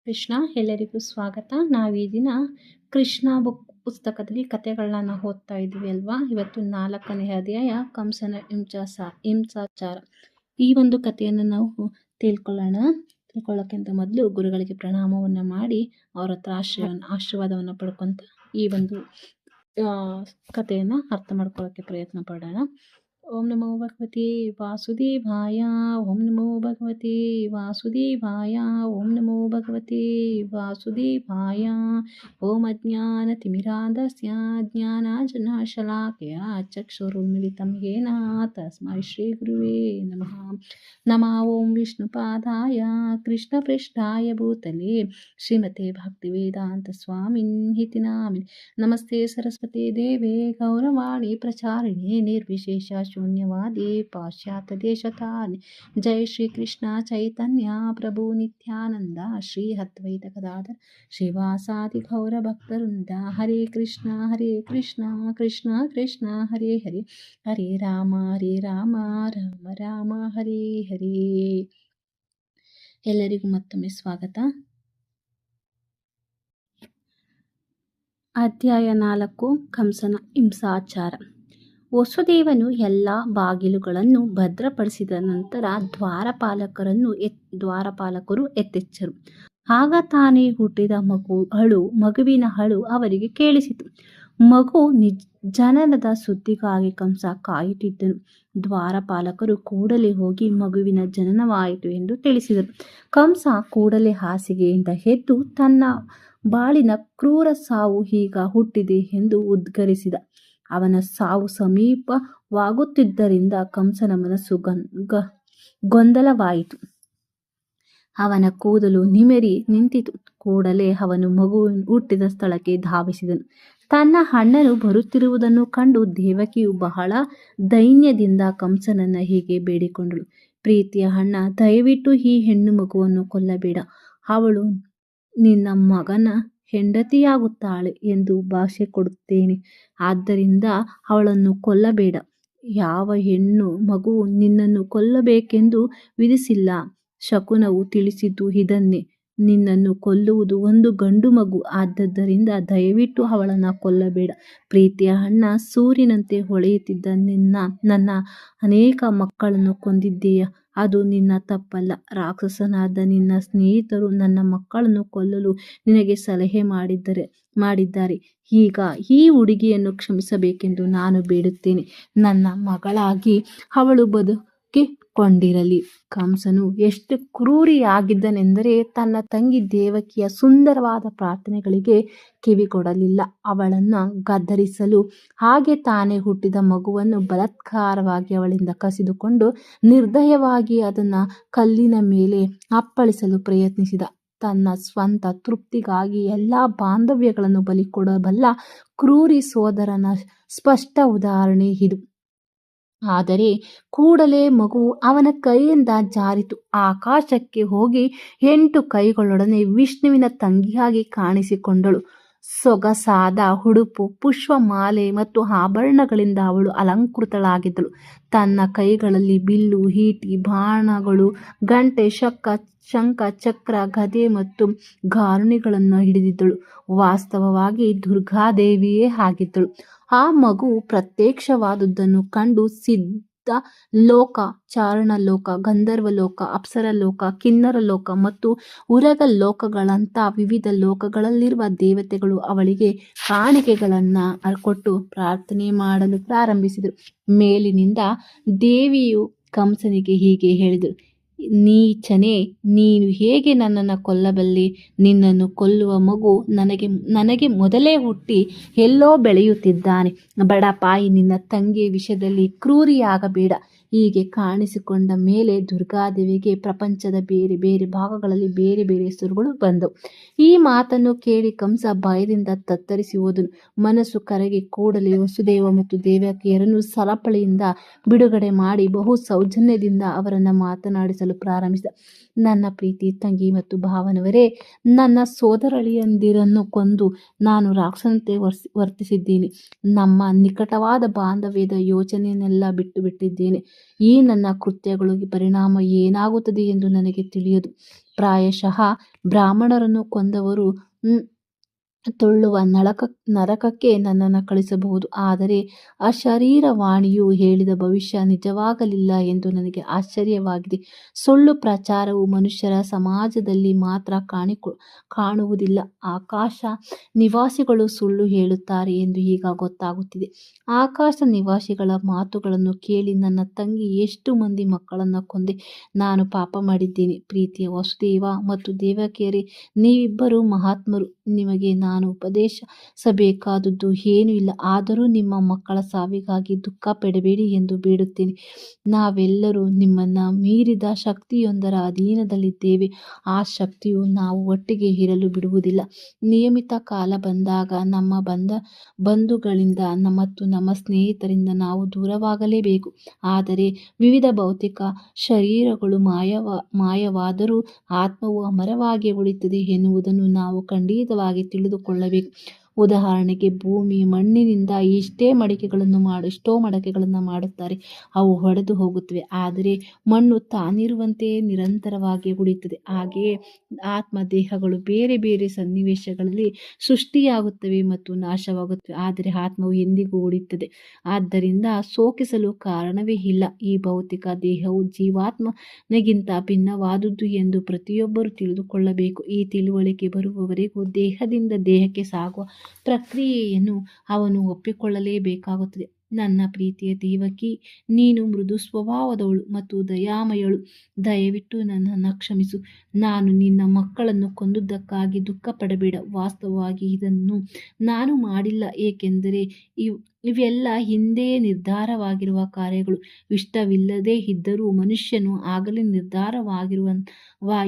ಕೃಷ್ಣ ಎಲ್ಲರಿಗೂ ಸ್ವಾಗತ. ನಾವು ಈ ದಿನ ಕೃಷ್ಣ ಪುಸ್ತಕದಲ್ಲಿ ಕಥೆಗಳನ್ನ ಓದ್ತಾ ಇದ್ದೀವಿ ಅಲ್ವಾ. ಇವತ್ತು 4ನೇ ಅಧ್ಯಾಯ ಕಂಸನ ಹಿಂಸಾಚಾರ. ಈ ಒಂದು ಕಥೆಯನ್ನು ನಾವು ತಿಳ್ಕೊಳ್ಳೋಕ್ಕಿಂತ ಮೊದಲು ಗುರುಗಳಿಗೆ ಪ್ರಣಾಮವನ್ನು ಮಾಡಿ ಅವರ ಹತ್ರ ಆಶೀರ್ವಾದವನ್ನು ಪಡ್ಕೊಂತ ಈ ಒಂದು ಕಥೆಯನ್ನು ಅರ್ಥ ಮಾಡ್ಕೊಳ್ಳೋಕ್ಕೆ ಪ್ರಯತ್ನ ಪಡೋಣ. ಓಂ ನಮೋ ಭಗವತೆ ವಾಸುದೇವಾಯ. ಓಂ ನಮೋ ಭಗವತೆ ವಾಸುದೇವಾಯ. ಓಂ ನಮೋ ಭಗವತೆ ವಾಸುದೇವಾಯ. ಓಂ ಅಜ್ಞಾನತಿಮಿರಾಂಧಸ್ಯ ಜ್ಞಾನಾಂಜನಶಲಾಕಯ ಚಕ್ಷುರುನ್ಮಿಲಿತಂ ಯೇನ ತಸ್ಮೈ ಶ್ರೀ ಗುರುವೇ ನಮಃ. ನಮಃ ಓಂ ವಿಷ್ಣುಪಾದಾಯ ಕೃಷ್ಣಪೃಷ್ಠಾಯ ಭೂತಲೆ ಶ್ರೀಮತೆ ಭಕ್ತಿವೇದಾಂತ ಸ್ವಾಮಿನ್ನಿತಿ ನಾಮಿನಿ. ನಮಸ್ತೆ ಸರಸ್ವತಿ ದೇವೆ ಗೌರವಾಣಿ ಪ್ರಚಾರಿಣಿ ನಿರ್ವಿಶೇಷ ಶೂನ್ಯವಾದಿ ಪಾಶ್ಚಾತ್ಯ ದೇಶತಾರಿಣಿ. ಜೈ ಶ್ರೀ ಕೃಷ್ಣ ಚೈತನ್ಯ ಪ್ರಭು ನಿತ್ಯಾನಂದ ಶ್ರೀ ಅದ್ವೈತ ಗದಾಧರ ಶ್ರೀವಾಸಾದಿ ಗೌರ ಭಕ್ತವೃಂದ. ಹರೇ ಕೃಷ್ಣ ಕೃಷ್ಣ ಕೃಷ್ಣ ಹರೇ ಹರೇ, ಹರೇ ರಾಮ ರಾಮ ರಾಮ ಹರೇ ಹರೇ. ಎಲ್ಲರಿಗೂ ಮತ್ತೊಮ್ಮೆ ಸ್ವಾಗತ. ಅಧ್ಯಾಯ 4 ಕಂಸನ ಹಿಂಸಾಚಾರ. ವಸುದೇವನು ಎಲ್ಲ ಬಾಗಿಲುಗಳನ್ನು ಭದ್ರಪಡಿಸಿದ ನಂತರ ದ್ವಾರಪಾಲಕರು ಎತ್ತೆಚ್ಚರು. ಆಗ ತಾನೇ ಹುಟ್ಟಿದ ಮಗುವಿನ ಅಳು ಅವರಿಗೆ ಕೇಳಿಸಿತು. ಮಗು ಜನನದ ಸುದ್ದಿಗಾಗಿ ಕಂಸ ಕಾಯುತ್ತಿದ್ದನು. ದ್ವಾರಪಾಲಕರು ಕೂಡಲೇ ಹೋಗಿ ಮಗುವಿನ ಜನನವಾಯಿತು ಎಂದು ತಿಳಿಸಿದರು. ಕಂಸ ಕೂಡಲೇ ಹಾಸಿಗೆಯಿಂದ ಎದ್ದು ತನ್ನ ಬಾಳಿನ ಕ್ರೂರ ಸಾವು ಈಗ ಹುಟ್ಟಿದೆ ಎಂದು ಉದ್ಗರಿಸಿದ. ಅವನ ಸಾವು ಸಮೀಪವಾಗುತ್ತಿದ್ದರಿಂದ ಕಂಸನ ಮನಸ್ಸು ಗೊಂದಲವಾಯಿತು. ಅವನ ಕೂದಲು ನಿಮಿರಿ ನಿಂತಿತು. ಕೂಡಲೇ ಅವನು ಮಗು ಹುಟ್ಟಿದ ಸ್ಥಳಕ್ಕೆ ಧಾವಿಸಿದನು. ತನ್ನ ಅಣ್ಣನು ಬರುತ್ತಿರುವುದನ್ನು ಕಂಡು ದೇವಕಿಯು ಬಹಳ ದೈನ್ಯದಿಂದ ಕಂಸನನ್ನ ಹೀಗೆ ಬೇಡಿಕೊಂಡಳು. ಪ್ರೀತಿಯ ಅಣ್ಣ, ದಯವಿಟ್ಟು ಈ ಹೆಣ್ಣು ಮಗುವನ್ನು ಕೊಲ್ಲಬೇಡ. ಅವಳು ನಿನ್ನ ಮಗನ ಹೆಂಡತಿಯಾಗುತ್ತಾಳೆ ಎಂದು ಭಾಷೆ ಕೊಡುತ್ತೇನೆ. ಆದ್ದರಿಂದ ಅವಳನ್ನು ಕೊಲ್ಲಬೇಡ. ಯಾವ ಹೆಣ್ಣು ಮಗು ನಿನ್ನನ್ನು ಕೊಲ್ಲಬೇಕೆಂದು ವಿಧಿಸಿಲ್ಲ. ಶಕುನವು ತಿಳಿಸಿದ್ದು ಇದನ್ನೇ. ನಿನ್ನನ್ನು ಕೊಲ್ಲುವುದು ಒಂದು ಗಂಡು ಮಗು. ಆದ್ದರಿಂದ ದಯವಿಟ್ಟು ಅವಳನ್ನು ಕೊಲ್ಲಬೇಡ. ಪ್ರೀತಿಯ ಅಣ್ಣ, ಸೂರ್ಯನಂತೆ ಹೊಳೆಯುತ್ತಿದ್ದ ನನ್ನ ಅನೇಕ ಮಕ್ಕಳನ್ನು ಕೊಂದಿದ್ದೀಯ. ಅದು ನಿನ್ನ ತಪ್ಪಲ್ಲ. ರಾಕ್ಷಸನಾದ ನಿನ್ನ ಸ್ನೇಹಿತರು ನನ್ನ ಮಕ್ಕಳನ್ನು ಕೊಲ್ಲಲು ನಿನಗೆ ಸಲಹೆ ಮಾಡಿದ್ದಾರೆ. ಈಗ ಈ ಹುಡುಗಿಯನ್ನು ಕ್ಷಮಿಸಬೇಕೆಂದು ನಾನು ಬೇಡುತ್ತೇನೆ. ನನ್ನ ಮಗಳಾಗಿ ಅವಳು ಬದುಕಿಕೊಂಡಿರಲಿ. ಕಂಸನು ಎಷ್ಟು ಕ್ರೂರಿಯಾಗಿದ್ದನೆಂದರೆ ತನ್ನ ತಂಗಿ ದೇವಕಿಯ ಸುಂದರವಾದ ಪ್ರಾರ್ಥನೆಗಳಿಗೆ ಕಿವಿಗೊಡಲಿಲ್ಲ. ಅವಳನ್ನು ಗದರಿಸಲು ಹಾಗೆ ತಾನೇ ಹುಟ್ಟಿದ ಮಗುವನ್ನು ಬಲಾತ್ಕಾರವಾಗಿ ಅವಳಿಂದ ಕಸಿದುಕೊಂಡು ನಿರ್ದಯವಾಗಿ ಅದನ್ನು ಕಲ್ಲಿನ ಮೇಲೆ ಅಪ್ಪಳಿಸಲು ಪ್ರಯತ್ನಿಸಿದ. ತನ್ನ ಸ್ವಂತ ತೃಪ್ತಿಗಾಗಿ ಎಲ್ಲ ಬಾಂಧವ್ಯಗಳನ್ನು ಬಲಿಕೊಡಬಲ್ಲ ಕ್ರೂರಿ ಸೋದರನ ಸ್ಪಷ್ಟ ಉದಾಹರಣೆ ಇದು. ಆದರೆ ಕೂಡಲೇ ಮಗು ಅವನ ಕೈಯಿಂದ ಜಾರಿತು. ಆಕಾಶಕ್ಕೆ ಹೋಗಿ 8 ಕೈಗಳೊಡನೆ ವಿಷ್ಣುವಿನ ತಂಗಿಯಾಗಿ ಕಾಣಿಸಿಕೊಂಡಳು. ಸೊಗಸಾದ ಉಡುಪು, ಪುಷ್ಪಮಾಲೆ ಮತ್ತು ಆಭರಣಗಳಿಂದ ಅವಳು ಅಲಂಕೃತಳಾಗಿದ್ದಳು. ತನ್ನ ಕೈಗಳಲ್ಲಿ ಬಿಲ್ಲು, ಈಟಿ, ಬಾಣಗಳು, ಗಂಟೆ, ಶಂಖ, ಚಕ್ರ, ಗದೆ ಮತ್ತು ಗಾರುಣಿಗಳನ್ನು ಹಿಡಿದಿದ್ದಳು. ವಾಸ್ತವವಾಗಿ ದುರ್ಗಾದೇವಿಯೇ ಆಗಿದ್ದಳು. ಆ ಮಗು ಪ್ರತ್ಯಕ್ಷವಾದುದನ್ನು ಕಂಡು ಸಿದ್ಧ ಲೋಕ, ಚಾರಣ ಲೋಕ, ಗಂಧರ್ವ ಲೋಕ, ಅಪ್ಸರ ಲೋಕ, ಕಿನ್ನರ ಲೋಕ ಮತ್ತು ಉರಗ ಲೋಕಗಳಂಥ ವಿವಿಧ ಲೋಕಗಳಲ್ಲಿರುವ ದೇವತೆಗಳು ಅವಳಿಗೆ ಕಾಣಿಕೆಗಳನ್ನು ಕೊಟ್ಟು ಪ್ರಾರ್ಥನೆ ಮಾಡಲು ಪ್ರಾರಂಭಿಸಿದರು. ಮೇಲಿನಿಂದ ದೇವಿಯು ಕಂಸನಿಗೆ ಹೀಗೆ ಹೇಳಿದಳು: ನೀಚನೇ, ನೀನು ಹೇಗೆ ನನ್ನನ್ನು ಕೊಲ್ಲಬಲ್ಲೆ? ನಿನ್ನನ್ನು ಕೊಲ್ಲುವ ಮಗು ನನಗೆ ಮೊದಲೇ ಹುಟ್ಟಿ ಎಲ್ಲೋ ಬೆಳೆಯುತ್ತಿದ್ದಾನೆ. ಬಡಪಾಯಿ, ನಿನ್ನ ತಂಗಿಯ ವಿಷಯದಲ್ಲಿ ಕ್ರೂರಿಯಾಗಬೇಡ. ಹೀಗೆ ಕಾಣಿಸಿಕೊಂಡ ಮೇಲೆ ದುರ್ಗಾದೇವಿಗೆ ಪ್ರಪಂಚದ ಬೇರೆ ಬೇರೆ ಭಾಗಗಳಲ್ಲಿ ಬೇರೆ ಬೇರೆ ಹೆಸರುಗಳು ಬಂದವು. ಈ ಮಾತನ್ನು ಕೇಳಿ ಕಂಸ ಭಯದಿಂದ ತತ್ತರಿಸಿ ಹೋದನು. ಮನಸ್ಸು ಕರಗಿ ಕೂಡಲೇ ವಸುದೇವ ಮತ್ತು ದೇವಕಿಯರನ್ನು ಸರಪಳಿಯಿಂದ ಬಿಡುಗಡೆ ಮಾಡಿ ಬಹು ಸೌಜನ್ಯದಿಂದ ಅವರನ್ನು ಮಾತನಾಡಿಸಲು ಪ್ರಾರಂಭಿಸಿದ. ನನ್ನ ಪ್ರೀತಿ ತಂಗಿ ಮತ್ತು ಭಾವನವರೇ, ನನ್ನ ಸೋದರಳಿಯಂದಿರನ್ನು ಕೊಂದು ನಾನು ರಾಕ್ಷಸನಂತೆ ವರ್ತಿಸಿದ್ದೇನೆ. ನಮ್ಮ ನಿಕಟವಾದ ಬಾಂಧವ್ಯದ ಯೋಚನೆಯನ್ನೆಲ್ಲ ಬಿಟ್ಟಿದ್ದೇನೆ. ಈ ನನ್ನ ಕೃತ್ಯಗಳಿಗೆ ಪರಿಣಾಮ ಏನಾಗುತ್ತದೆ ಎಂದು ನನಗೆ ತಿಳಿಯದು. ಪ್ರಾಯಶಃ ಬ್ರಾಹ್ಮಣರನ್ನು ಕೊಂದವರು ತುಳ್ಳುವ ನರಕಕ್ಕೆ ನನ್ನನ್ನು ಕಳಿಸಬಹುದು. ಆದರೆ ಅಶರೀರವಾಣಿಯು ಹೇಳಿದ ಭವಿಷ್ಯ ನಿಜವಾಗಲಿಲ್ಲ ಎಂದು ನನಗೆ ಆಶ್ಚರ್ಯವಾಗಿದೆ. ಸುಳ್ಳು ಪ್ರಚಾರವು ಮನುಷ್ಯರ ಸಮಾಜದಲ್ಲಿ ಮಾತ್ರ ಕಾಣುವುದಿಲ್ಲ. ಆಕಾಶ ನಿವಾಸಿಗಳು ಸುಳ್ಳು ಹೇಳುತ್ತಾರೆ ಎಂದು ಈಗ ಗೊತ್ತಾಗುತ್ತಿದೆ. ಆಕಾಶ ನಿವಾಸಿಗಳ ಮಾತುಗಳನ್ನು ಕೇಳಿ ನನ್ನ ತಂಗಿ ಎಷ್ಟು ಮಂದಿ ಮಕ್ಕಳನ್ನು ಕೊಂದೆ. ನಾನು ಪಾಪ ಮಾಡಿದ್ದೇನೆ. ಪ್ರೀತಿಯ ವಸುದೇವ ಮತ್ತು ದೇವಕಿಯರೇ, ನೀವಿಬ್ಬರು ಮಹಾತ್ಮರು. ನಿಮಗೆ ನಾನು ಉಪದೇಶಿಸಬೇಕಾದುದು ಏನೂ ಇಲ್ಲ. ಆದರೂ ನಿಮ್ಮ ಮಕ್ಕಳ ಸಾವಿಗಾಗಿ ದುಃಖ ಪಡಬೇಡಿ ಎಂದು ಬೇಡುತ್ತೇನೆ. ನಾವೆಲ್ಲರೂ ನಿಮ್ಮನ್ನು ಮೀರಿದ ಶಕ್ತಿಯೊಂದರ ಅಧೀನದಲ್ಲಿದ್ದೇವೆ. ಆ ಶಕ್ತಿಯು ನಾವು ಒಟ್ಟಿಗೆ ಇರಲು ಬಿಡುವುದಿಲ್ಲ. ನಿಯಮಿತ ಕಾಲ ಬಂದಾಗ ನಮ್ಮ ಬಂಧುಗಳಿಂದ ಮತ್ತು ನಮ್ಮ ಸ್ನೇಹಿತರಿಂದ ನಾವು ದೂರವಾಗಲೇಬೇಕು. ಆದರೆ ವಿವಿಧ ಭೌತಿಕ ಶರೀರಗಳು ಮಾಯವಾದರೂ ಆತ್ಮವು ಅಮರವಾಗಿ ಉಳಿಯುತ್ತದೆ ಎನ್ನುವುದನ್ನು ನಾವು ಖಂಡಿತವಾಗಿ ತಿಳಿದುಕೊಳ್ಳಬೇಕು. ಉದಾಹರಣೆಗೆ, ಭೂಮಿ ಮಣ್ಣಿನಿಂದ ಎಷ್ಟೋ ಮಡಕೆಗಳನ್ನು ಮಾಡುತ್ತಾರೆ. ಅವು ಒಡೆದು ಹೋಗುತ್ತವೆ, ಆದರೆ ಮಣ್ಣು ತಾನಿರುವಂತೆಯೇ ನಿರಂತರವಾಗಿ ಉಳಿಯುತ್ತದೆ. ಹಾಗೆಯೇ ಆತ್ಮ ದೇಹಗಳು ಬೇರೆ ಬೇರೆ ಸನ್ನಿವೇಶಗಳಲ್ಲಿ ಸೃಷ್ಟಿಯಾಗುತ್ತವೆ ಮತ್ತು ನಾಶವಾಗುತ್ತವೆ, ಆದರೆ ಆತ್ಮವು ಎಂದಿಗೂ ಉಳಿಯುತ್ತದೆ. ಆದ್ದರಿಂದ ಶೋಕಿಸಲು ಕಾರಣವೇ ಇಲ್ಲ. ಈ ಭೌತಿಕ ದೇಹವು ಜೀವಾತ್ಮನಿಗಿಂತ ಭಿನ್ನವಾದುದು ಎಂದು ಪ್ರತಿಯೊಬ್ಬರೂ ತಿಳಿದುಕೊಳ್ಳಬೇಕು. ಈ ತಿಳುವಳಿಕೆ ಬರುವವರೆಗೂ ದೇಹದಿಂದ ದೇಹಕ್ಕೆ ಸಾಗುವ ಪ್ರಕ್ರಿಯೆಯನ್ನು ಅವನು ಒಪ್ಪಿಕೊಳ್ಳಲೇಬೇಕಾಗುತ್ತದೆ. ನನ್ನ ಪ್ರೀತಿಯ ದೇವಕಿ, ನೀನು ಮೃದು ಸ್ವಭಾವದವಳು ಮತ್ತು ದಯಾಮಯಳು. ದಯವಿಟ್ಟು ನನ್ನನ್ನು ಕ್ಷಮಿಸು. ನಾನು ನಿನ್ನ ಮಕ್ಕಳನ್ನು ಕೊಂದದ್ದಕ್ಕಾಗಿ ದುಃಖ ಪಡಬೇಡ. ವಾಸ್ತವವಾಗಿ ಇದನ್ನು ನಾನು ಮಾಡಿಲ್ಲ, ಏಕೆಂದರೆ ಇವೆಲ್ಲ ಹಿಂದೆಯೇ ನಿರ್ಧಾರವಾಗಿರುವ ಕಾರ್ಯಗಳು. ಇಷ್ಟವಿಲ್ಲದೇ ಇದ್ದರೂ ಮನುಷ್ಯನು ಆಗಲೇ ನಿರ್ಧಾರವಾಗಿರುವ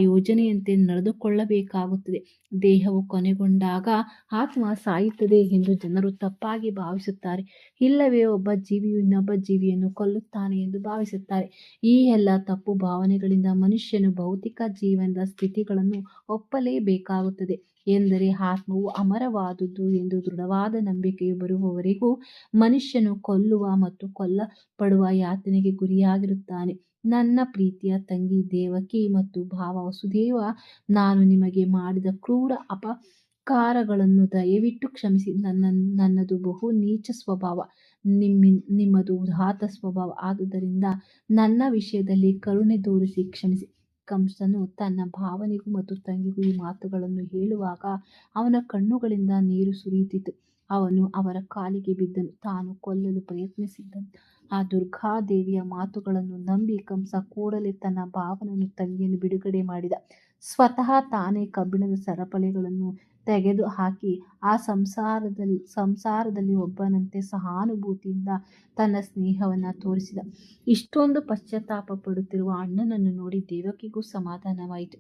ಯೋಜನೆಯಂತೆ ನಡೆದುಕೊಳ್ಳಬೇಕಾಗುತ್ತದೆ. ದೇಹವು ಕೊನೆಗೊಂಡಾಗ ಆತ್ಮ ಸಾಯುತ್ತದೆ ಎಂದು ಜನರು ತಪ್ಪಾಗಿ ಭಾವಿಸುತ್ತಾರೆ. ಇಲ್ಲವೇ ಒಬ್ಬ ಜೀವಿಯು ಇನ್ನೊಬ್ಬ ಜೀವಿಯನ್ನು ಕೊಲ್ಲುತ್ತಾನೆ ಎಂದು ಭಾವಿಸುತ್ತಾರೆ. ಈ ಎಲ್ಲ ತಪ್ಪು ಭಾವನೆಗಳಿಂದ ಮನುಷ್ಯನು ಭೌತಿಕ ಜೀವನದ ಸ್ಥಿತಿಗಳನ್ನು ಒಪ್ಪಲೇಬೇಕಾಗುತ್ತದೆ. ಎಂದರೆ ಆತ್ಮವು ಅಮರವಾದುದು ಎಂದು ದೃಢವಾದ ನಂಬಿಕೆಯು ಬರುವವರೆಗೂ ಮನುಷ್ಯನು ಕೊಲ್ಲುವ ಮತ್ತು ಕೊಲ್ಲಲ್ಪಡುವ ಯಾತನೆಗೆ ಗುರಿಯಾಗಿರುತ್ತಾನೆ. ನನ್ನ ಪ್ರೀತಿಯ ತಂಗಿ ದೇವಕಿ ಮತ್ತು ಭಾವ ವಸುದೇವ, ನಾನು ನಿಮಗೆ ಮಾಡಿದ ಕ್ರೂರ ಅಪಕಾರಗಳನ್ನು ದಯವಿಟ್ಟು ಕ್ಷಮಿಸಿ. ನನ್ನದು ಬಹು ನೀಚ ಸ್ವಭಾವ, ನಿಮ್ಮದು ಉದಾತ್ತ ಸ್ವಭಾವ. ಆದುದರಿಂದ ನನ್ನ ವಿಷಯದಲ್ಲಿ ಕರುಣೆ ತೋರಿಸಿ ಕ್ಷಮಿಸಿ. ಕಂಸನು ತನ್ನ ಭಾವನಿಗೂ ಮತ್ತು ತಂಗಿಗೂ ಈ ಮಾತುಗಳನ್ನು ಹೇಳುವಾಗ ಅವನ ಕಣ್ಣುಗಳಿಂದ ನೀರು ಸುರಿಯುತ್ತಿತ್ತು. ಅವನು ಅವರ ಕಾಲಿಗೆ ಬಿದ್ದನು. ತಾನು ಕೊಲ್ಲಲು ಪ್ರಯತ್ನಿಸಿದ್ದ ಆ ದುರ್ಗಾದೇವಿಯ ಮಾತುಗಳನ್ನು ನಂಬಿ ಕಂಸ ಕೂಡಲೇ ತನ್ನ ಭಾವನನ್ನು ತಂಗಿಯನ್ನು ಬಿಡುಗಡೆ ಮಾಡಿದ. ಸ್ವತಃ ತಾನೇ ಕಬ್ಬಿಣದ ಸರಪಳಿಗಳನ್ನು ತೆಗೆದು ಹಾಕಿ ಆ ಸಂಸಾರದಲ್ಲಿ ಒಬ್ಬನಂತೆ ಸಹಾನುಭೂತಿಯಿಂದ ತನ್ನ ಸ್ನೇಹವನ್ನು ತೋರಿಸಿದ. ಇಷ್ಟೊಂದು ಪಶ್ಚಾತ್ತಾಪ ಪಡುತ್ತಿರುವ ಅಣ್ಣನನ್ನು ನೋಡಿ ದೇವಕಿಗೂ ಸಮಾಧಾನವಾಯಿತು.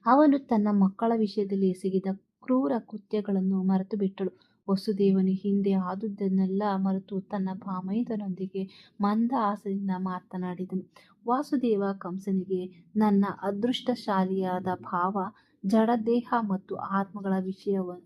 ಅವನು ತನ್ನ ಮಕ್ಕಳ ವಿಷಯದಲ್ಲಿ ಎಸಗಿದ ಕ್ರೂರ ಕೃತ್ಯಗಳನ್ನು ಮರೆತು ಬಿಟ್ಟಳು. ವಸುದೇವನು ಹಿಂದೆ ಆದುದನ್ನೆಲ್ಲ ಮರೆತು ತನ್ನ ಭಾಮೈದನೊಂದಿಗೆ ಮಂದಹಾಸದಿಂದ ಮಾತನಾಡಿದನು. ವಾಸುದೇವ ಕಂಸನಿಗೆ, ನನ್ನ ಅದೃಷ್ಟಶಾಲಿಯಾದ ಭಾವ, ಜಡದೇಹ ಮತ್ತು ಆತ್ಮಗಳ ವಿಷಯವನ್ನು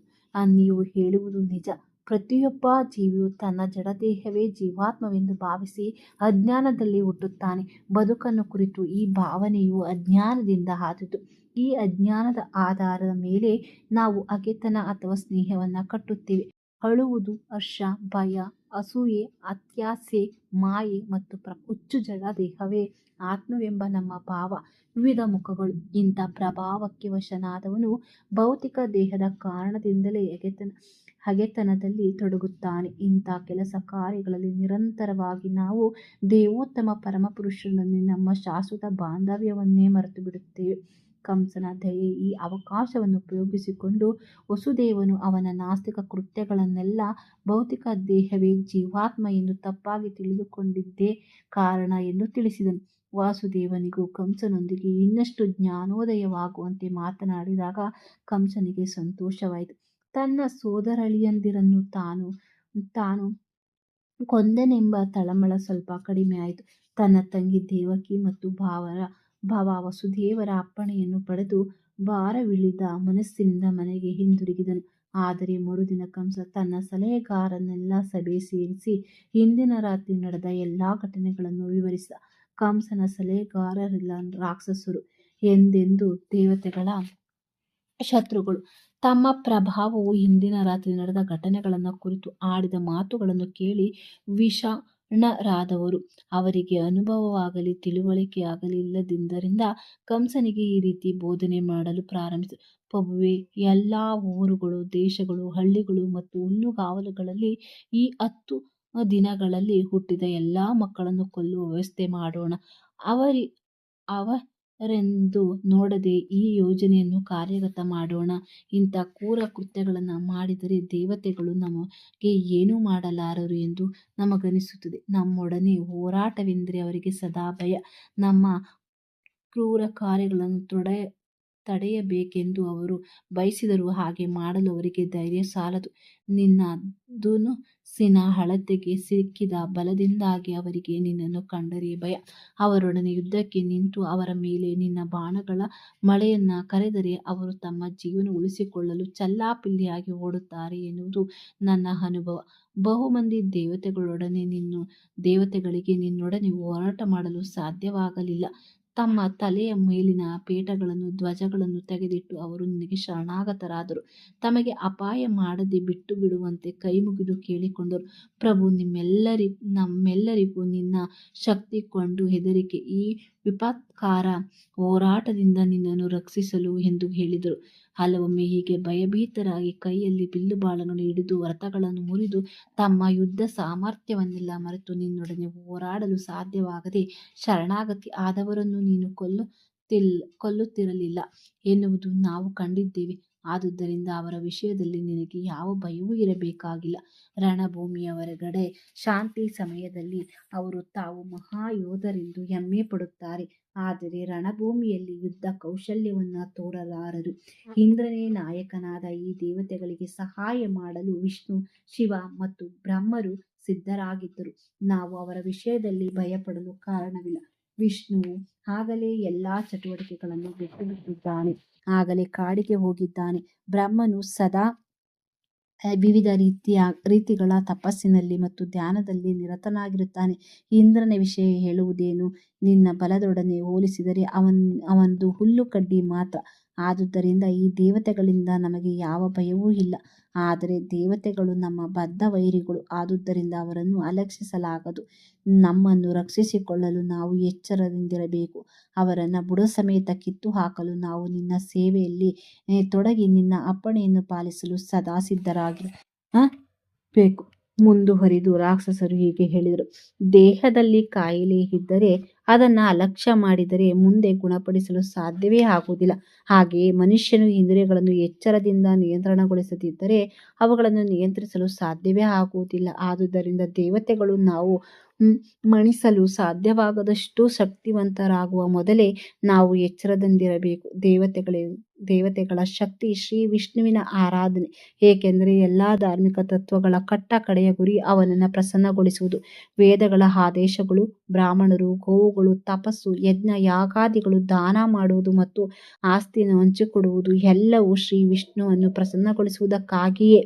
ನೀವು ಹೇಳುವುದು ನಿಜ. ಪ್ರತಿಯೊಬ್ಬ ಜೀವಿಯು ತನ್ನ ಜಡದೇಹವೇ ಜೀವಾತ್ಮವೆಂದು ಭಾವಿಸಿ ಅಜ್ಞಾನದಲ್ಲಿ ಹುಟ್ಟುತ್ತಾನೆ. ಬದುಕನ್ನು ಕುರಿತು ಈ ಭಾವನೆಯು ಅಜ್ಞಾನದಿಂದ ಆದುದು. ಈ ಅಜ್ಞಾನದ ಆಧಾರದ ಮೇಲೆ ನಾವು ಹಗೆತನ ಅಥವಾ ಸ್ನೇಹವನ್ನು ಕಟ್ಟುತ್ತೇವೆ. ಅಳುವುದು, ಹರ್ಷ, ಭಯ, ಅಸೂಯೆ, ಅತ್ಯಾಸೆ, ಮಾಯೆ ಮತ್ತು ಹುಚ್ಚು ಜಡದೇಹವೇ ಆತ್ಮವೆಂಬ ನಮ್ಮ ಭಾವ ವಿವಿಧ ಮುಖಗಳು. ಇಂಥ ಪ್ರಭಾವಕ್ಕೆ ವಶನಾದವನು ಭೌತಿಕ ದೇಹದ ಕಾರಣದಿಂದಲೇ ಹಗೆತನದಲ್ಲಿ ತೊಡಗುತ್ತಾನೆ. ಇಂಥ ಕೆಲಸ ಕಾರ್ಯಗಳಲ್ಲಿ ನಿರಂತರವಾಗಿ ನಾವು ದೇವೋತ್ತಮ ಪರಮಪುರುಷನೊಂದಿಗೆ ನಮ್ಮ ಶಾಶ್ವತ ಬಾಂಧವ್ಯವನ್ನೇ ಮರೆತು ಬಿಡುತ್ತೇವೆ. ಕಂಸನ ದಯೆ ಈ ಅವಕಾಶವನ್ನು ಉಪಯೋಗಿಸಿಕೊಂಡು ವಸುದೇವನು ಅವನ ನಾಸ್ತಿಕ ಕೃತ್ಯಗಳನ್ನೆಲ್ಲ ಭೌತಿಕ ದೇಹವೇ ಜೀವಾತ್ಮ ಎಂದು ತಪ್ಪಾಗಿ ತಿಳಿದುಕೊಂಡಿದ್ದೇ ಕಾರಣ ಎಂದು ತಿಳಿಸಿದನು. ವಾಸುದೇವನಿಗೂ ಕಂಸನೊಂದಿಗೆ ಇನ್ನಷ್ಟು ಜ್ಞಾನೋದಯವಾಗುವಂತೆ ಮಾತನಾಡಿದಾಗ ಕಂಸನಿಗೆ ಸಂತೋಷವಾಯಿತು. ತನ್ನ ಸೋದರಳಿಯಂದಿರನ್ನು ತಾನು ಕೊಂದನೆಂಬ ತಳಮಳ ಸ್ವಲ್ಪ ಕಡಿಮೆಯಾಯಿತು. ತನ್ನ ತಂಗಿ ದೇವಕಿ ಮತ್ತು ಭಾವ ವಸುದೇವರ ಅಪ್ಪಣೆಯನ್ನು ಪಡೆದು ಭಾರವಿಳಿದ ಮನಸ್ಸಿನಿಂದ ಮನೆಗೆ ಹಿಂದಿರುಗಿದನು. ಆದರೆ ಮರುದಿನ ಕಂಸ ತನ್ನ ಸಲಹೆಗಾರರನ್ನೆಲ್ಲ ಸಭೆ ಸೇರಿಸಿ ಹಿಂದಿನ ರಾತ್ರಿ ನಡೆದ ಎಲ್ಲ ಘಟನೆಗಳನ್ನು ವಿವರಿಸಿದ. ಕಂಸನ ಸಲಹೆಗಾರರೆಲ್ಲ ರಾಕ್ಷಸರು ಎಂದೆಂದು ದೇವತೆಗಳ ಶತ್ರುಗಳು. ತಮ್ಮ ಪ್ರಭಾವವು ಹಿಂದಿನ ರಾತ್ರಿ ನಡೆದ ಘಟನೆಗಳನ್ನು ಕುರಿತು ಆಡಿದ ಮಾತುಗಳನ್ನು ಕೇಳಿ ವಿಷಣ್ಣರಾದವರು. ಅವರಿಗೆ ಅನುಭವವಾಗಲಿ ತಿಳುವಳಿಕೆಯಾಗಲಿ ಇಲ್ಲದಿದ್ದರಿಂದ ಕಂಸನಿಗೆ ಈ ರೀತಿ ಬೋಧನೆ ಮಾಡಲು ಪ್ರಾರಂಭಿಸಿದರು. ಪ್ರಭುವೇ, ಎಲ್ಲ ಊರುಗಳು, ದೇಶಗಳು, ಹಳ್ಳಿಗಳು ಮತ್ತು ಹುಲ್ಲುಗಾವಲುಗಳಲ್ಲಿ ಈ 10 ದಿನಗಳಲ್ಲಿ ಹುಟ್ಟಿದ ಎಲ್ಲ ಮಕ್ಕಳನ್ನು ಕೊಲ್ಲುವ ವ್ಯವಸ್ಥೆ ಮಾಡೋಣ. ಅವರೆಂದು ನೋಡದೆ ಈ ಯೋಜನೆಯನ್ನು ಕಾರ್ಯಗತ ಮಾಡೋಣ. ಇಂಥ ಕ್ರೂರ ಕೃತ್ಯಗಳನ್ನು ಮಾಡಿದರೆ ದೇವತೆಗಳು ನಮಗೆ ಏನೂ ಮಾಡಲಾರರು ಎಂದು ನಮಗನಿಸುತ್ತದೆ. ನಮ್ಮೊಡನೆ ಹೋರಾಟವೆಂದರೆ ಅವರಿಗೆ ಸದಾ ಭಯ. ನಮ್ಮ ಕ್ರೂರ ಕಾರ್ಯಗಳನ್ನು ತಡೆಯಬೇಕೆಂದು ಅವರು ಬಯಸಿದರೂ ಹಾಗೆ ಮಾಡಲು ಅವರಿಗೆ ಧೈರ್ಯ ಸಾಲದು. ನಿನ್ನ ಧನುಸ್ಸಿನ ಅಳತೆಗೆ ಸಿಕ್ಕಿದ ಬಲದಿಂದಾಗಿ ಅವರಿಗೆ ನಿನ್ನನ್ನು ಕಂಡರೆ ಭಯ. ಅವರೊಡನೆ ಯುದ್ಧಕ್ಕೆ ನಿಂತು ಅವರ ಮೇಲೆ ನಿನ್ನ ಬಾಣಗಳ ಮಳೆಯನ್ನು ಕರೆದರೆ ಅವರು ತಮ್ಮ ಜೀವನ ಉಳಿಸಿಕೊಳ್ಳಲು ಚೆಲ್ಲಾಪಿಲ್ಲಿಯಾಗಿ ಓಡುತ್ತಾರೆ ಎನ್ನುವುದು ನನ್ನ ಅನುಭವ. ಬಹುಮಂದಿ ದೇವತೆಗಳಿಗೆ ನಿನ್ನೊಡನೆ ಹೋರಾಟ ಮಾಡಲು ಸಾಧ್ಯವಾಗಲಿಲ್ಲ. ತಮ್ಮ ತಲೆಯ ಮೇಲಿನ ಪೇಟಗಳನ್ನು ಧ್ವಜಗಳನ್ನು ತೆಗೆದಿಟ್ಟು ಅವರು ನಿನಗೆ ಶರಣಾಗತರಾದರು. ತಮಗೆ ಅಪಾಯ ಮಾಡದೆ ಬಿಟ್ಟು ಬಿಡುವಂತೆ ಕೈಮುಗಿದು ಕೇಳಿಕೊಂಡರು. ಪ್ರಭು, ನಮ್ಮೆಲ್ಲರಿಗೂ ನಿನ್ನ ಶಕ್ತಿ ಕೊಂಡು ಹೆದರಿಕೆ ಈ ವಿಪತ್ಕಾರ ಹೋರಾಟದಿಂದ ನಿನ್ನನ್ನು ರಕ್ಷಿಸಲು ಎಂದು ಹೇಳಿದರು. ಹಲವೊಮ್ಮೆ ಹೀಗೆ ಭಯಭೀತರಾಗಿ ಕೈಯಲ್ಲಿ ಬಿಲ್ಲುಬಾಣಗಳನ್ನು ಹಿಡಿದು ರಥಗಳನ್ನು ಮುರಿದು ತಮ್ಮ ಯುದ್ಧ ಸಾಮರ್ಥ್ಯವನ್ನೆಲ್ಲ ಮರೆತು ನಿನ್ನೊಡನೆ ಹೋರಾಡಲು ಸಾಧ್ಯವಾಗದೆ ಶರಣಾಗತಿ ಆದವರನ್ನು ನೀನು ಕೊಲ್ಲುತ್ತಿರಲಿಲ್ಲ ಎನ್ನುವುದು ನಾವು ಕಂಡಿದ್ದೇವೆ. ಆದುದರಿಂದ ಅವರ ವಿಷಯದಲ್ಲಿ ನಿನಗೆ ಯಾವ ಭಯವೂ ಇರಬೇಕಾಗಿಲ್ಲ. ರಣಭೂಮಿಯ ಹೊರಗಡೆ ಶಾಂತಿ ಸಮಯದಲ್ಲಿ ಅವರು ತಾವು ಮಹಾಯೋಧರೆಂದು ಹೆಮ್ಮೆ ಪಡುತ್ತಾರೆ, ಆದರೆ ರಣಭೂಮಿಯಲ್ಲಿ ಯುದ್ಧ ಕೌಶಲ್ಯವನ್ನು ತೋರಲಾರರು. ಇಂದ್ರನೇ ನಾಯಕನಾದ ಈ ದೇವತೆಗಳಿಗೆ ಸಹಾಯ ಮಾಡಲು ವಿಷ್ಣು, ಶಿವ ಮತ್ತು ಬ್ರಹ್ಮರು ಸಿದ್ಧರಾಗಿದ್ದರು. ನಾವು ಅವರ ವಿಷಯದಲ್ಲಿ ಭಯಪಡಲು ಕಾರಣವಿಲ್ಲ. ವಿಷ್ಣುವು ಆಗಲೇ ಎಲ್ಲಾ ಚಟುವಟಿಕೆಗಳನ್ನು ಬಿಟ್ಟುಬಿಟ್ಟಿದ್ದಾನೆ, ಆಗಲೇ ಕಾಡಿಗೆ ಹೋಗಿದ್ದಾನೆ. ಬ್ರಹ್ಮನು ಸದಾ ವಿವಿಧ ರೀತಿಗಳ ತಪಸ್ಸಿನಲ್ಲಿ ಮತ್ತು ಧ್ಯಾನದಲ್ಲಿ ನಿರತನಾಗಿರುತ್ತಾನೆ. ಇಂದ್ರನ ವಿಷಯ ಹೇಳುವುದೇನು? ನಿನ್ನ ಬಲದೊಡನೆ ಹೋಲಿಸಿದರೆ ಅವನದು ಹುಲ್ಲುಕಡ್ಡಿ ಮಾತ್ರ. ಆದುದರಿಂದ ಈ ದೇವತೆಗಳಿಂದ ನಮಗೆ ಯಾವ ಭಯವೂ ಇಲ್ಲ. ಆದರೆ ದೇವತೆಗಳು ನಮ್ಮ ಬದ್ಧ ವೈರಿಗಳು, ಆದುದರಿಂದ ಅವರನ್ನು ಅಲಕ್ಷಿಸಲಾಗದು. ನಮ್ಮನ್ನು ರಕ್ಷಿಸಿಕೊಳ್ಳಲು ನಾವು ಎಚ್ಚರದಿಂದಿರಬೇಕು. ಅವರನ್ನು ಬುಡಸಮೇತ ಕಿತ್ತು ಹಾಕಲು ನಾವು ನಿನ್ನ ಸೇವೆಯಲ್ಲಿ ತೊಡಗಿ ನಿನ್ನ ಅಪ್ಪಣೆಯನ್ನು ಪಾಲಿಸಲು ಸದಾ ಸಿದ್ಧರಾಗಿರಬೇಕು. ಮುಂದುವರಿದು ರಾಕ್ಷಸರು ಹೀಗೆ ಹೇಳಿದರು. ದೇಹದಲ್ಲಿ ಕಾಯಿಲೆ ಇದ್ದರೆ ಅದನ್ನು ಅಲಕ್ಷ್ಯ ಮಾಡಿದರೆ ಮುಂದೆ ಗುಣಪಡಿಸಲು ಸಾಧ್ಯವೇ ಆಗುವುದಿಲ್ಲ. ಹಾಗೆಯೇ ಮನುಷ್ಯನು ಇಂದ್ರಿಯಗಳನ್ನು ಎಚ್ಚರದಿಂದ ನಿಯಂತ್ರಣಗೊಳಿಸದಿದ್ದರೆ ಅವುಗಳನ್ನು ನಿಯಂತ್ರಿಸಲು ಸಾಧ್ಯವೇ ಆಗುವುದಿಲ್ಲ. ಆದುದರಿಂದ ದೇವತೆಗಳು ನಾವು ಮಣಿಸಲು ಸಾಧ್ಯವಾಗದಷ್ಟು ಶಕ್ತಿವಂತರಾಗುವ ಮೊದಲೇ ನಾವು ಎಚ್ಚರದಿಂದಿರಬೇಕು. ದೇವತೆಗಳ ಶಕ್ತಿ ಶ್ರೀ ವಿಷ್ಣುವಿನ ಆರಾಧನೆ, ಏಕೆಂದರೆ ಎಲ್ಲ ಧಾರ್ಮಿಕ ತತ್ವಗಳ ಕಟ್ಟ ಕಡೆಯ ಗುರಿ ಅವನನ್ನು ಪ್ರಸನ್ನಗೊಳಿಸುವುದು. ವೇದಗಳ ಆದೇಶಗಳು, ಬ್ರಾಹ್ಮಣರು, ಗೋವುಗಳು, ತಪಸ್ಸು, ಯಜ್ಞ, ಯಾಗಾದಿಗಳು, ದಾನ ಮಾಡುವುದು ಮತ್ತು ಆಸ್ತಿಯನ್ನು ಹಂಚಿಕೊಡುವುದು ಎಲ್ಲವೂ ಶ್ರೀ ವಿಷ್ಣುವನ್ನು ಪ್ರಸನ್ನಗೊಳಿಸುವುದಕ್ಕಾಗಿಯೇ.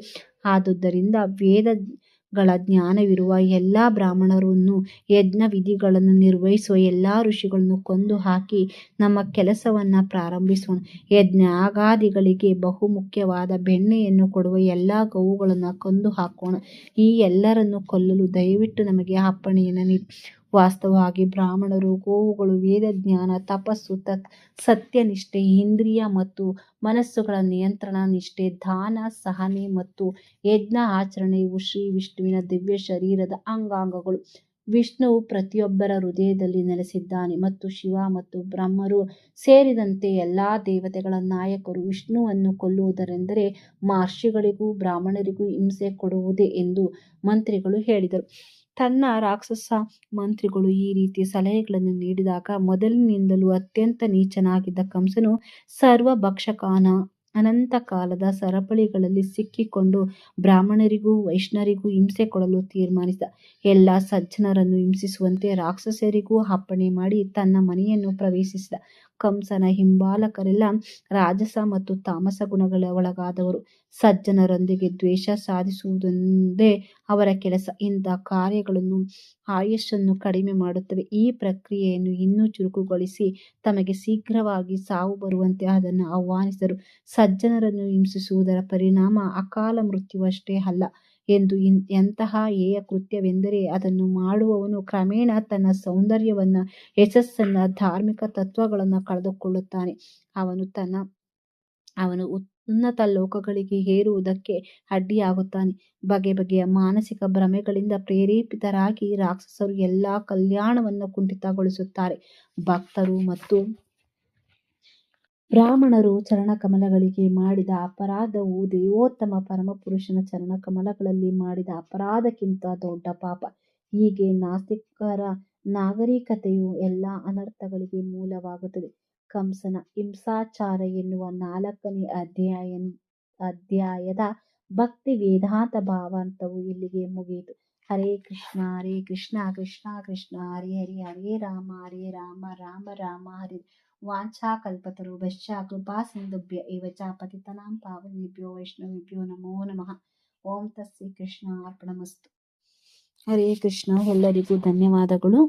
ಆದುದರಿಂದ ವೇದಗಳ ಜ್ಞಾನವಿರುವ ಎಲ್ಲ ಬ್ರಾಹ್ಮಣರನ್ನು, ಯಜ್ಞ ವಿಧಿಗಳನ್ನು ನಿರ್ವಹಿಸುವ ಎಲ್ಲ ಋಷಿಗಳನ್ನು ಕೊಂದು ಹಾಕಿ ನಮ್ಮ ಕೆಲಸವನ್ನು ಪ್ರಾರಂಭಿಸೋಣ. ಯಜ್ಞಯಾಗಾದಿಗಳಿಗೆ ಬಹುಮುಖ್ಯವಾದ ಬೆಣ್ಣೆಯನ್ನು ಕೊಡುವ ಎಲ್ಲ ಗೋವುಗಳನ್ನು ಕೊಂದು ಹಾಕೋಣ. ಈ ಎಲ್ಲರನ್ನು ಕೊಲ್ಲಲು ದಯವಿಟ್ಟು ನಮಗೆ ಅಪ್ಪಣೆಯನ್ನು ನೀಡಿ. ವಾಸ್ತವವಾಗಿ ಬ್ರಾಹ್ಮಣರು, ಗೋವುಗಳು, ವೇದಜ್ಞಾನ, ತಪಸ್ಸು, ಸತ್ಯನಿಷ್ಠೆ, ಇಂದ್ರಿಯ ಮತ್ತು ಮನಸ್ಸುಗಳ ನಿಯಂತ್ರಣ ನಿಷ್ಠೆ, ದಾನ, ಸಹನೆ ಮತ್ತು ಯಜ್ಞ ಆಚರಣೆ ಇವು ಶ್ರೀ ವಿಷ್ಣುವಿನ ದಿವ್ಯ ಶರೀರದ ಅಂಗಾಂಗಗಳು. ವಿಷ್ಣುವು ಪ್ರತಿಯೊಬ್ಬರ ಹೃದಯದಲ್ಲಿ ನೆಲೆಸಿದ್ದಾನೆ ಮತ್ತು ಶಿವ ಮತ್ತು ಬ್ರಹ್ಮರು ಸೇರಿದಂತೆ ಎಲ್ಲ ದೇವತೆಗಳ ನಾಯಕರು. ವಿಷ್ಣುವನ್ನು ಕೊಲ್ಲುವುದೆಂದರೆ ಮಹರ್ಷಿಗಳಿಗೂ ಬ್ರಾಹ್ಮಣರಿಗೂ ಹಿಂಸೆ ಕೊಡುವುದೇ ಎಂದು ಮಂತ್ರಿಗಳು ಹೇಳಿದರು. ತನ್ನ ರಾಕ್ಷಸ ಮಂತ್ರಿಗಳು ಈ ರೀತಿಯ ಸಲಹೆಗಳನ್ನು ನೀಡಿದಾಗ ಮೊದಲಿನಿಂದಲೂ ಅತ್ಯಂತ ನೀಚನಾಗಿದ್ದ ಕಂಸನು ಸರ್ವಭಕ್ಷಕನ ಅನಂತ ಕಾಲದ ಸರಪಳಿಗಳಲ್ಲಿ ಸಿಕ್ಕಿಕೊಂಡು ಬ್ರಾಹ್ಮಣರಿಗೂ ವೈಷ್ಣವರಿಗೂ ಹಿಂಸೆ ಕೊಡಲು ತೀರ್ಮಾನಿಸಿದ. ಎಲ್ಲ ಸಜ್ಜನರನ್ನು ಹಿಂಸಿಸುವಂತೆ ರಾಕ್ಷಸರಿಗೂ ಅಪ್ಪಣೆ ಮಾಡಿ ತನ್ನ ಮನೆಯನ್ನು ಪ್ರವೇಶಿಸಿದ. ಕಂಸನ ಹಿಂಬಾಲಕರೆಲ್ಲ ರಾಜಸ ಮತ್ತು ತಾಮಸ ಗುಣಗಳ ಒಳಗಾದವರು. ಸಜ್ಜನರೊಂದಿಗೆ ದ್ವೇಷ ಸಾಧಿಸುವುದೊಂದೇ ಅವರ ಕೆಲಸ. ಇಂಥ ಕಾರ್ಯಗಳನ್ನು ಆಯುಷ್ಯನ್ನು ಕಡಿಮೆ ಮಾಡುತ್ತವೆ. ಈ ಪ್ರಕ್ರಿಯೆಯನ್ನು ಇನ್ನೂ ಚುರುಕುಗೊಳಿಸಿ ತಮಗೆ ಶೀಘ್ರವಾಗಿ ಸಾವು ಬರುವಂತೆ ಅದನ್ನು ಆಹ್ವಾನಿಸಿದರು. ಸಜ್ಜನರನ್ನು ಹಿಂಸಿಸುವುದರ ಪರಿಣಾಮ ಅಕಾಲ ಮೃತ್ಯುವಷ್ಟೇ ಅಲ್ಲ ಎಂದು ಎಂತಹ ಹೇಯ ಕೃತ್ಯವೆಂದರೆ ಅದನ್ನು ಮಾಡುವವನು ಕ್ರಮೇಣ ತನ್ನ ಸೌಂದರ್ಯವನ್ನ, ಯಶಸ್ಸನ್ನ, ಧಾರ್ಮಿಕ ತತ್ವಗಳನ್ನು ಕಳೆದುಕೊಳ್ಳುತ್ತಾನೆ. ಅವನು ಉನ್ನತ ಲೋಕಗಳಿಗೆ ಏರುವುದಕ್ಕೆ ಅಡ್ಡಿಯಾಗುತ್ತಾನೆ. ಬಗೆ ಬಗೆಯ ಮಾನಸಿಕ ಭ್ರಮೆಗಳಿಂದ ಪ್ರೇರೇಪಿತರಾಗಿ ರಾಕ್ಷಸರು ಎಲ್ಲಾ ಕಲ್ಯಾಣವನ್ನು ಕುಂಠಿತಗೊಳಿಸುತ್ತಾರೆ. ಭಕ್ತರು ಮತ್ತು ಬ್ರಾಹ್ಮಣರು ಚರಣಕಮಲಗಳಿಗೆ ಮಾಡಿದ ಅಪರಾಧವು ದೇವೋತ್ತಮ ಪರಮಪುರುಷನ ಚರಣಕಮಲಗಳಲ್ಲಿ ಮಾಡಿದ ಅಪರಾಧಕ್ಕಿಂತ ದೊಡ್ಡ ಪಾಪ. ಹೀಗೆ ನಾಸ್ತಿಕರ ನಾಗರಿಕತೆಯು ಎಲ್ಲ ಅನರ್ಥಗಳಿಗೆ ಮೂಲವಾಗುತ್ತದೆ. ಕಂಸನ ಹಿಂಸಾಚಾರ ಎನ್ನುವ 4ನೇ ಅಧ್ಯಾಯದ ಭಕ್ತಿ ವೇದಾಂತ ಭಾವಾರ್ಥವು ಇಲ್ಲಿಗೆ ಮುಗಿಯಿತು. ಹರೇ ಕೃಷ್ಣ ಕೃಷ್ಣ ಕೃಷ್ಣ ಹರೇ ಹರೇ, ಹರೇ ರಾಮ ರಾಮ ರಾಮ ಹರೇ. ವಾಂಛಾಕಲ್ಪತರುಭ್ಯಶ್ಚ ಕೃಪಾ ಸಿಂಧುಭ್ಯ ಏವ ಚ ಪತಿತಾನಾಂ ಪಾವನೇಭ್ಯೋ ವೈಷ್ಣವೇಭ್ಯೋ ನಮೋ ನಮಃ. ಓಂ ತತ್ಸತ್ ಕೃಷ್ಣ ಅರ್ಪಣಮಸ್ತು. ಹರೇ ಕೃಷ್ಣ. ಎಲ್ಲರಿಗೂ ಧನ್ಯವಾದಗಳು.